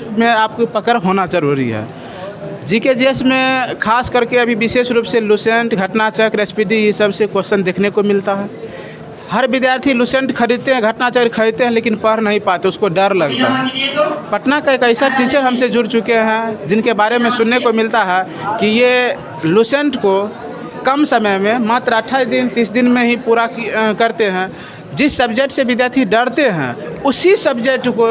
Subject में आपको पकड़ होना ज़रूरी है। जीके जीएस में खास करके अभी विशेष रूप से लुसेंट, घटना चक्र, एसपीडी ये सब से क्वेश्चन देखने को मिलता है। हर विद्यार्थी लुसेंट खरीदते हैं, घटना चक्र खरीदते हैं, लेकिन पढ़ नहीं पाते, उसको डर लगता है। पटना का एक ऐसा टीचर हमसे जुड़ चुके हैं जिनके बारे में सुनने को मिलता है कि ये लुसेंट को कम समय में मात्र 28 दिन 30 दिन में ही पूरा करते हैं। जिस सब्जेक्ट से विद्यार्थी डरते हैं उसी सब्जेक्ट को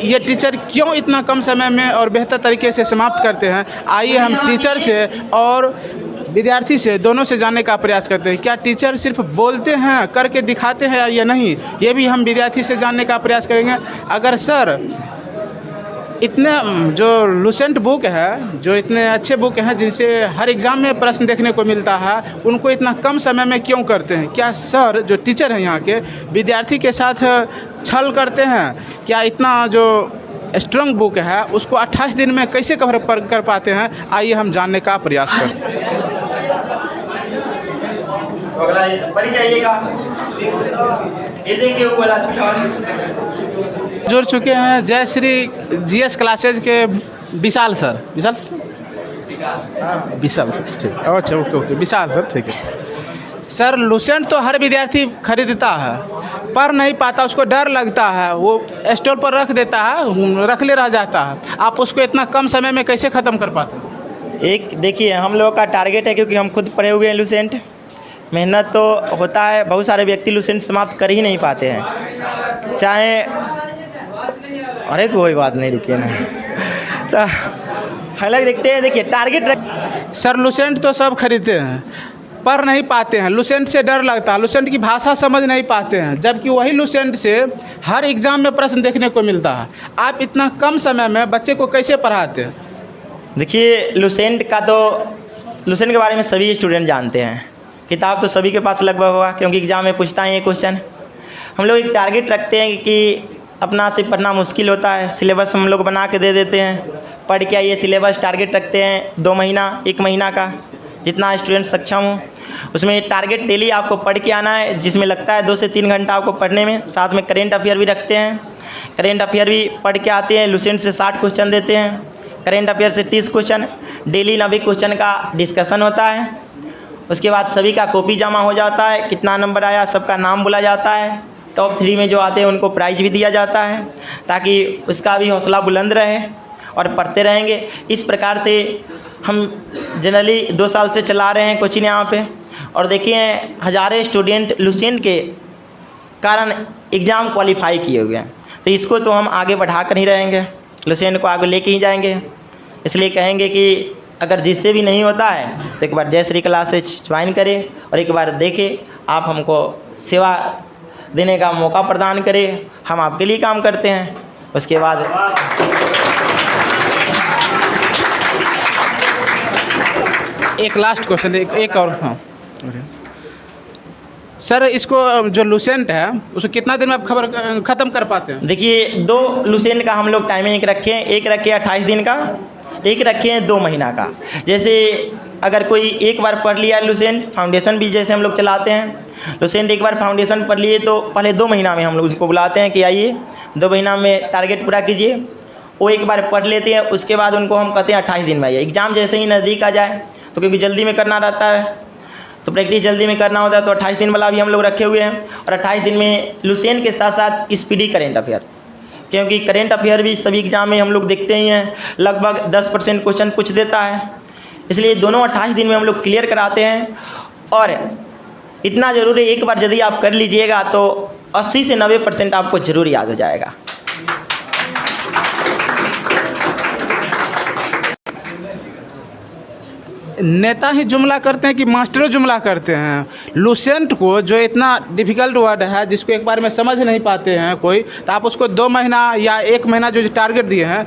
ये टीचर क्यों इतना कम समय में और बेहतर तरीके से समाप्त करते हैं। आइए हम टीचर से और विद्यार्थी से दोनों से जानने का प्रयास करते हैं। क्या टीचर सिर्फ बोलते हैं, करके दिखाते हैं या नहीं, ये भी हम विद्यार्थी से जानने का प्रयास करेंगे। अगर सर इतने जो लुसेंट बुक है, जो इतने अच्छे बुक हैं जिनसे हर एग्ज़ाम में प्रश्न देखने को मिलता है, उनको इतना कम समय में क्यों करते हैं? क्या सर जो टीचर हैं यहाँ के विद्यार्थी के साथ छल करते हैं? क्या इतना जो स्ट्रॉन्ग बुक है उसको 28 दिन में कैसे कवर कर पाते हैं? आइए हम जानने का प्रयास करते हैं। जुड़ चुके हैं जय श्री जीएस क्लासेज के विशाल सर। विशाल सर ठीक, अच्छा ओके विशाल सर ठीक है। सर लुसेंट तो हर विद्यार्थी खरीदता है, पढ़ नहीं पाता, उसको डर लगता है, वो स्टोर पर रख देता है, रख ले रह जाता है। आप उसको इतना कम समय में कैसे ख़त्म कर पाते हैं? एक देखिए, हम लोगों का टारगेट है, क्योंकि हम खुद पढ़े हुए हैं लुसेंट, मेहनत तो होता है। बहुत सारे व्यक्ति लुसेंट समाप्त कर ही नहीं पाते हैं, चाहे अरे कोई बात नहीं, रुकिए ना तो हालांकि देखते हैं। देखिए टारगेट सर लुसेंट तो सब खरीदते हैं, पढ़ नहीं पाते हैं, लुसेंट से डर लगता है, लुसेंट की भाषा समझ नहीं पाते हैं, जबकि वही लुसेंट से हर एग्ज़ाम में प्रश्न देखने को मिलता है। आप इतना कम समय में बच्चे को कैसे पढ़ाते हैं? देखिए लुसेंट के बारे में सभी स्टूडेंट जानते हैं, किताब तो सभी के पास लगभग होगा, क्योंकि एग्ज़ाम में पूछता है ये क्वेश्चन। हम लोग एक टारगेट रखते हैं कि अपना से पढ़ना मुश्किल होता है, सिलेबस हम लोग बना के दे देते हैं, पढ़ के आइए। सिलेबस टारगेट रखते हैं 2 महीना 1 महीना का, जितना स्टूडेंट सक्षम हो उसमें टारगेट डेली आपको पढ़ के आना है, जिसमें लगता है 2 से 3 घंटा आपको पढ़ने में। साथ में करेंट अफेयर भी रखते हैं, करेंट अफेयर भी पढ़ के आते हैं। लुसेंट से 60 क्वेश्चन देते हैं, करेंट अफेयर से 30 क्वेश्चन, डेली 90 क्वेश्चन का डिस्कशन होता है। उसके बाद सभी का कॉपी जमा हो जाता है, कितना नंबर आया सबका नाम बोला जाता है। टॉप 3 में जो आते हैं उनको प्राइज़ भी दिया जाता है, ताकि उसका भी हौसला बुलंद रहे और पढ़ते रहेंगे। इस प्रकार से हम जनरली 2 साल से चला रहे हैं कोचिंग यहाँ पे, और देखिए हज़ारों स्टूडेंट लुसेंट के कारण एग्ज़ाम क्वालिफाई किए हुए हैं। तो इसको तो हम आगे बढ़ा कर ही रहेंगे, लुसेंट को आगे लेके ही जाएंगे। इसलिए कहेंगे कि अगर जिससे भी नहीं होता है तो एक बार जय श्री क्लासेज ज्वाइन करें और एक बार देखें, आप हमको सेवा देने का मौका प्रदान करें, हम आपके लिए काम करते हैं। उसके बाद एक लास्ट क्वेश्चन, एक और। हाँ सर, इसको जो लुसेंट है उसको कितना दिन में आप ख़त्म कर पाते हैं? देखिए 2 लुसेंट का हम लोग टाइमिंग रखे हैं, एक रखे 28 दिन का, एक रखे हैं 2 महीना का। जैसे अगर कोई एक बार पढ़ लिया लुसेंट, फाउंडेशन भी जैसे हम लोग चलाते हैं, लुसेंट एक बार फाउंडेशन पढ़ लिए तो पहले 2 महीना में हम लोग उनको बुलाते हैं कि आइए 2 महीना में टारगेट पूरा कीजिए। वो एक बार पढ़ लेते हैं, उसके बाद उनको हम कहते हैं 28 दिन में आइए। एग्ज़ाम जैसे ही नज़दीक आ जाए तो क्योंकि जल्दी में करना रहता है, तो प्रैक्टिस जल्दी में करना होता है, तो 28 दिन वाला भी हम लोग रखे हुए हैं। और 28 दिन में लुसेंट के साथ साथ स्पीडी करेंट अफेयर, क्योंकि करेंट अफेयर भी सभी एग्ज़ाम में हम लोग देखते ही हैं, लगभग 10% क्वेश्चन पूछ देता है। इसलिए दोनों 28 दिन में हम लोग क्लियर कराते हैं। और इतना ज़रूरी, एक बार यदि आप कर लीजिएगा तो 80 से 90% आपको ज़रूर याद हो जाएगा। नेता ही जुमला करते हैं कि मास्टरों जुमला करते हैं? लुसेंट को जो इतना डिफ़िकल्ट वर्ड है, जिसको एक बार में समझ नहीं पाते हैं कोई, तो आप उसको 2 महीना या 1 महीना जो टारगेट दिए हैं,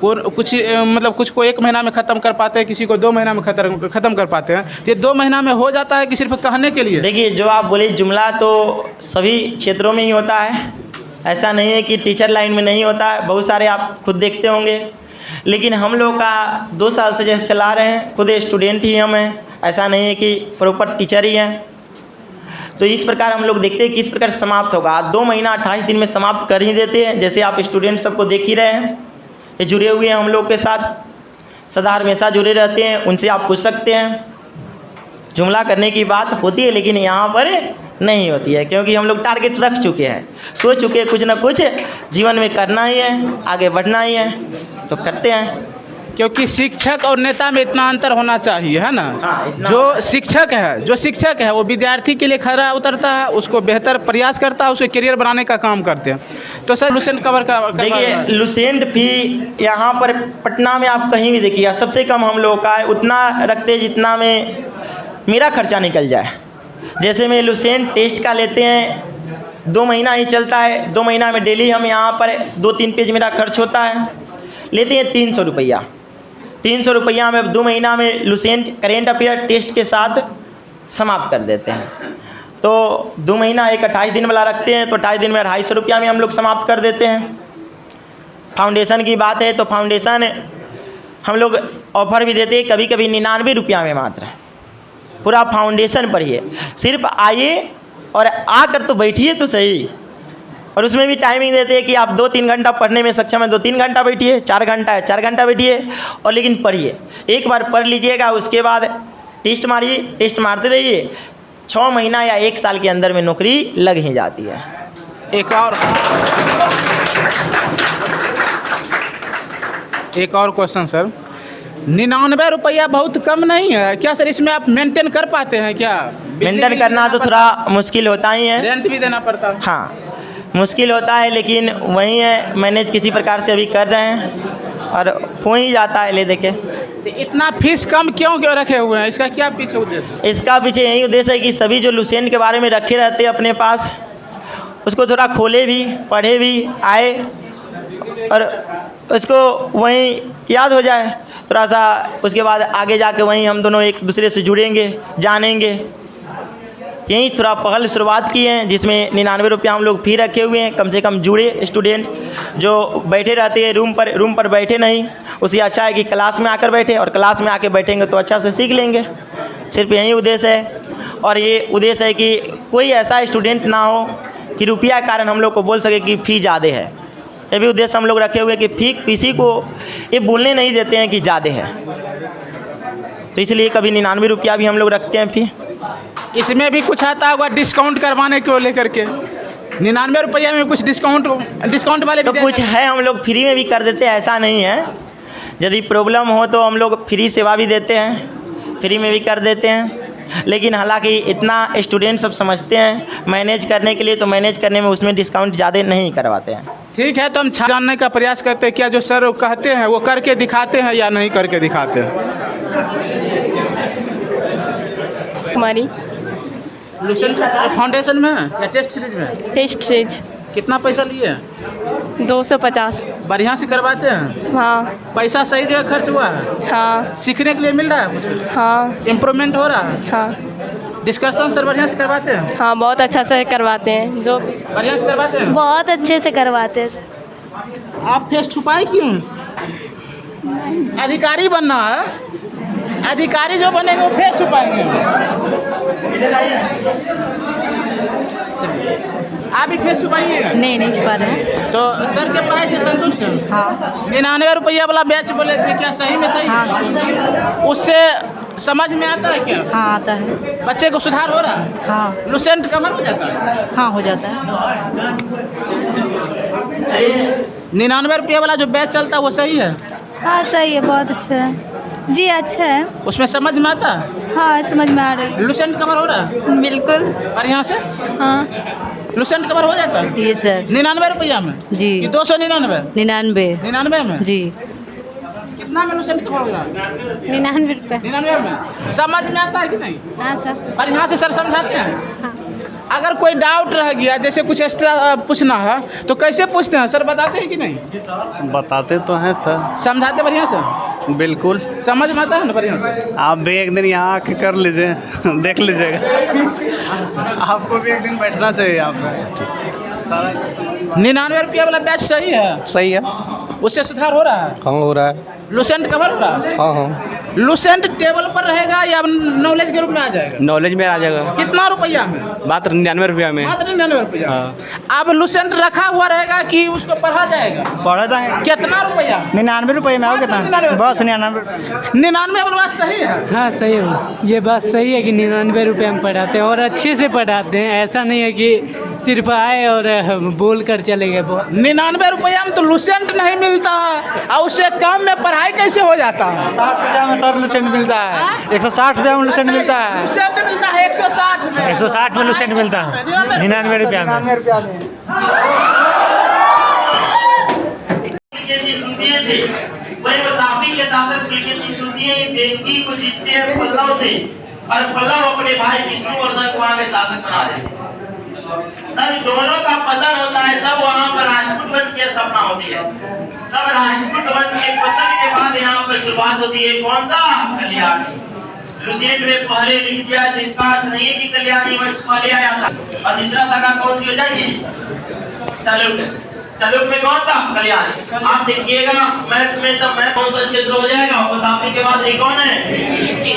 कुछ को 1 महीना में ख़त्म कर पाते हैं, किसी को 2 महीना में ख़त्म कर पाते हैं। तो ये 2 महीना में हो जाता है कि सिर्फ कहने के लिए? देखिए जो आप बोले जुमला तो सभी क्षेत्रों में ही होता है, ऐसा नहीं है कि टीचर लाइन में नहीं होता है, बहुत सारे आप खुद देखते होंगे। लेकिन हम लोग का 2 साल से जैसे चला रहे हैं, खुद स्टूडेंट ही हम हैं, ऐसा नहीं है कि प्रॉपर टीचर ही हैं। तो इस प्रकार हम लोग देखते हैं कि इस प्रकार समाप्त होगा। 2 महीना 28 दिन में समाप्त कर ही देते हैं, जैसे आप स्टूडेंट सबको देख ही रहे हैं। ये जुड़े हुए हैं हम लोग के साथ, सदा हमेशा जुड़े रहते हैं। उनसे आप पूछ सकते हैं, जुमला करने की बात होती है लेकिन यहाँ पर नहीं होती है, क्योंकि हम लोग टारगेट रख चुके हैं, सोच चुके हैं कुछ ना कुछ जीवन में करना ही है, आगे बढ़ना ही है, तो करते हैं। क्योंकि शिक्षक और नेता में इतना अंतर होना चाहिए, है ना। हाँ, इतना जो शिक्षक है वो विद्यार्थी के लिए खरा उतरता है, उसको बेहतर प्रयास करता है, उसके करियर बनाने का काम करते हैं। तो सर लुसेंट कवर का देखिए, लुसेंट फी यहाँ पर पटना में आप कहीं भी देखिएगा सबसे कम हम लोग का है, उतना रखते हैं जितना में मेरा खर्चा निकल जाए। जैसे में लुसेंट टेस्ट का लेते हैं, 2 महीना ही चलता है, 2 महीना में डेली हम यहाँ पर 2-3 पेज मेरा खर्च होता है, लेते हैं 300 रुपया। 300 रुपया में 2 महीना में लुसेंट करेंट अफेयर टेस्ट के साथ समाप्त कर देते हैं। तो 2 महीना एक 28 दिन वाला रखते हैं, तो 28 दिन में 250 रुपया में हम लोग समाप्त कर देते हैं। फाउंडेशन की बात है तो फाउंडेशन हम लोग ऑफ़र भी देते हैं, कभी कभी 99 रुपया में मात्र पूरा फाउंडेशन पढ़िए। सिर्फ आइए और आकर तो बैठिए तो सही, और उसमें भी टाइमिंग देते हैं कि आप 2-3 घंटा पढ़ने में सक्षम है, 2-3 घंटा बैठिए, 4 घंटा है 4 घंटा बैठिए, और लेकिन पढ़िए। एक बार पढ़ लीजिएगा, उसके बाद टेस्ट मारिए, टेस्ट मारते रहिए, 6 महीना या 1 साल के अंदर में नौकरी लग ही जाती है। एक और क्वेश्चन सर, 99 रुपया बहुत कम नहीं है क्या सर? इसमें आप मेंटेन कर पाते हैं क्या? मेंटेन करना तो थोड़ा मुश्किल होता ही है, रेंट भी देना पड़ता है। हाँ मुश्किल होता है, लेकिन वही है, मैनेज किसी प्रकार से अभी कर रहे हैं और हो ही जाता है। ले देखे तो इतना फीस कम क्यों रखे हुए हैं, इसका क्या पीछे उद्देश्य है? इसका पीछे यही उद्देश्य है कि सभी जो लुसेंट के बारे में रखे रहते हैं अपने पास, उसको थोड़ा खोले भी, पढ़े भी, आए और उसको वहीं याद हो जाए थोड़ा सा। उसके बाद आगे जाके वहीं हम दोनों एक दूसरे से जुड़ेंगे, जानेंगे। यही थोड़ा पहल शुरुआत की है, जिसमें 99 रुपया हम लोग फी रखे हुए हैं। कम से कम जुड़े स्टूडेंट जो बैठे रहते हैं रूम पर बैठे नहीं, उससे अच्छा है कि क्लास में आकर बैठे, और क्लास में आकर बैठेंगे तो अच्छा से सीख लेंगे। सिर्फ यही उद्देश्य है, और ये उद्देश्य है कि कोई ऐसा स्टूडेंट ना हो कि रुपया के कारण हम लोग को बोल सके कि फ़ी ज़्यादा है। ये भी उद्देश्य हम लोग रखे हुए कि फ़ी किसी को ये बोलने नहीं देते हैं कि ज़्यादा है, तो इसलिए कभी 99 रुपया भी हम लोग रखते हैं फ़ी। इसमें भी कुछ आता होगा डिस्काउंट करवाने को लेकर के? 99 रुपया में कुछ डिस्काउंट वाले तो कुछ है, हम लोग फ्री में भी कर देते हैं, ऐसा नहीं है। यदि प्रॉब्लम हो तो हम लोग फ्री सेवा भी देते हैं, फ्री में भी कर देते हैं। लेकिन हालांकि इतना स्टूडेंट सब समझते हैं मैनेज करने के लिए, तो मैनेज करने में उसमें डिस्काउंट ज़्यादा नहीं करवाते हैं। ठीक है, तो हम जानने का प्रयास करते हैं क्या जो सर कहते हैं वो करके दिखाते हैं या नहीं करके दिखाते हैं। कुमारी लुसेंट फाउंडेशन में या टेस्ट सीरीज में? Test series. कितना पैसा लिए? 250। बढ़िया से करवाते हैं? हाँ। पैसा सही जगह खर्च हुआ है? हाँ। सीखने के लिए मिल रहा है कुछ? हाँ। इम्प्रूवमेंट हो रहा है? हाँ। डिस्कशन सर बढ़िया से करवाते हैं? हाँ बहुत अच्छा से करवाते हैं, जो बढ़िया से करवाते हैं? बहुत अच्छे से करवाते हैं। आप फेस छुपाए क्यों? अधिकारी बनना है, अधिकारी जो बनेंगे वो फेस छुपाएंगे। आप भी फेस छुपाइएगा? नहीं छुपा रहे हैं। तो सर के पढ़ाई से संतुष्ट हैं? हाँ। 99 रुपया वाला बैच बोले थे, क्या सही में सही? हाँ सही। उससे समझ में आता है क्या? हाँ आता है। बच्चे को सुधार हो रहा है? हाँ। लुसेंट कवर हो जाता है? हाँ हो जाता है। 99 रुपया वाला जो बैच चलता है वो सही है? हाँ सही है, बहुत अच्छा है जी, अच्छा है। उसमें समझ में आता है? हाँ समझ में आ रही है। लुसेंट कवर हो रहा है? बिल्कुल। बढ़िया से हाँ लुसेंट कवर हो जाता है? ये सर 99 रुपया में जी। कि 299? 99 में जी। कितना में लुसेंट कवर हो रहा है? 99 रुपये। 99 में समझ में आता है कि नहीं? हाँ सर। बढ़िया से सर समझाते हैं? हाँ। अगर कोई डाउट रह गया, जैसे कुछ एक्स्ट्रा पूछना है तो कैसे पूछते हैं सर, बताते हैं कि नहीं? बताते तो हैं सर। समझाते बढ़िया से? बिल्कुल समझ में आता है ना बढ़िया से? आप भी एक दिन यहाँ आके कर लीजिए देख लीजिएगा। आपको भी एक दिन बैठना चाहिए यहाँ पर। 99 रुपया वाला बैच सही है? सही है। उससे सुधार हो रहा है? हाँ हो रहा है। लुसेंट कवर हो रहा है? हाँ हाँ। लुसेंट टेबल पर रहेगा या नॉलेज के रूप में आ जाएगा? नॉलेज में आ जाएगा। कितना रुपया में? मात्र 99 रुपया में। मात्र 99 रुपया। हाँ। अब लुसेंट रखा हुआ रहेगा कि उसको पढ़ा जाएगा? पढ़ा है कितना रुपया? 99 रुपये में आओ कितना? बस 99। 99 वाला बात सही है। हाँ सही है, ये बात सही है कि 99 रुपये में पढ़ाते हैं और अच्छे से पढ़ाते हैं। ऐसा नहीं है कि सिर्फ आए और बोल कर चले गए। 99 रुपया में तो लुसेंट नहीं मिलता है और उससे कम में पढ़ाई कैसे हो जाता है? 60 रुपया में सर लुसेंट मिलता है। 160 रुपया में लुसेंट मिलता है। लुसेंट मिलता है 160 में। 160 में लुसेंट मिलता है 99 रुपया में। थे वही वो तापी के शासक पुलकेशी तृतीय व्यक्ति को जीतते हैं पल्लव से और पल्लव अपने भाई विष्णुवर्धन को आगे शासक बना देते हैं। तब दोनों का पतन होता है, तब वहां पर राजपूत वंश की स्थापना होती है। तब राजपूत वंश के पतन के बाद यहाँ पर शुरुआत होती है कौन सा? कल्याणी। लुसेंट में पहले लिख दिया तो इसका अर्थ नहीं है कि कल्याणी वंश पहले आया था। और तीसरा शाखा कौन सी हो जाएगी? चालुक्य। चालुक्य में कौन सा? कल्याणी। आप देखिएगा मैप में तब मैं कौन सा क्षेत्र हो जाएगा? तापी के बाद एक कौन है?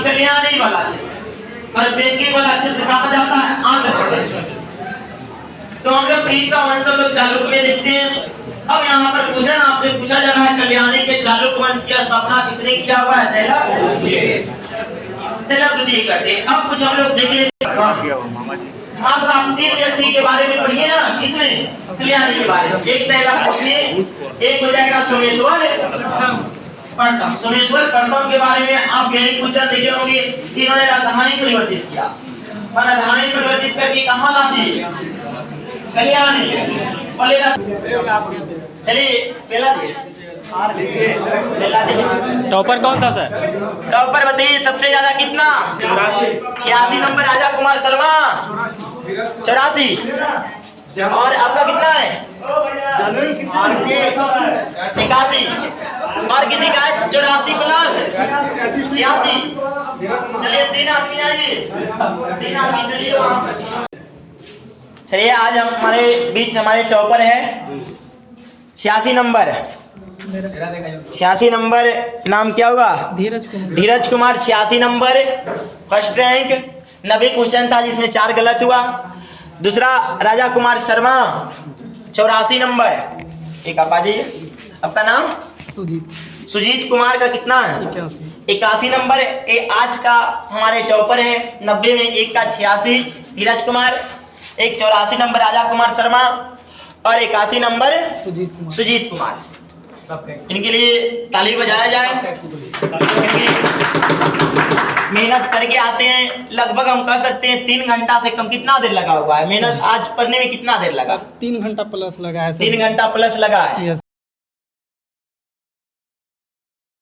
कल्याणी वाला क्षेत्र। और बेंगी वाला क्षेत्र कहाँ जाता है? आंध्र प्रदेश। तो हम लोग तीन सा वंश लोग चालुक्य में देखते हैं। अब यहाँ पर क्वेश्चन आपसे पूछा जा रहा है कल्याणी के चालुक्य वंश की स्थापना किसने किया हुआ है? तैलव द्वितीय करते हैं। अब कुछ हम लोग देख लेते हैं। मात्र आप तीन व्यक्ति के बारे में पढ़िए ना, किसमें? कल्याणी के बारे में। एक तैलव पढ़िए, एक हो जाएगा सोमेश्वर प्रथम। सोमेश्वर प्रथम के बारे में आप यही क्वेश्चन देखे होंगे कि इन्होंने राजधानी परिवर्तित किया। राजधानी परिवर्तित करके कहाँ ला दिए? कल्याणी। चलिए पहला टॉपर कौन था सर? टॉपर बताइए सबसे ज्यादा कितना? 86 नंबर राजा कुमार शर्मा 84। और आपका कितना है? 81। और किसी का 84 प्लस 86। चलिए 3 आदमी आएंगे। 3 आदमी चलिए। चलिए आज हमारे बीच हमारे टॉपर है 86 नंबर। 86 नंबर नाम क्या होगा? Dheeraj Kumar 86 number first rank. 90 question था जिसमें 4 गलत हुआ। दूसरा राजा कुमार शर्मा 84 नंबर। एक आप आ जाइए। आपका नाम? सुजीत कुमार का कितना है? 81 नंबर। आज का हमारे टॉपर है 90 में, एक का 86 धीरज कुमार, एक 84 नंबर राजा कुमार शर्मा और 81 नंबर सुजीत कुमार। इनके लिए ताली बजाया जाए क्योंकि मेहनत करके आते हैं। लगभग हम कह सकते हैं 3 घंटा से कम। कितना देर लगा हुआ है मेहनत? आज पढ़ने में कितना देर लगा? 3 घंटा प्लस लगा है। 3 घंटा प्लस लगा है।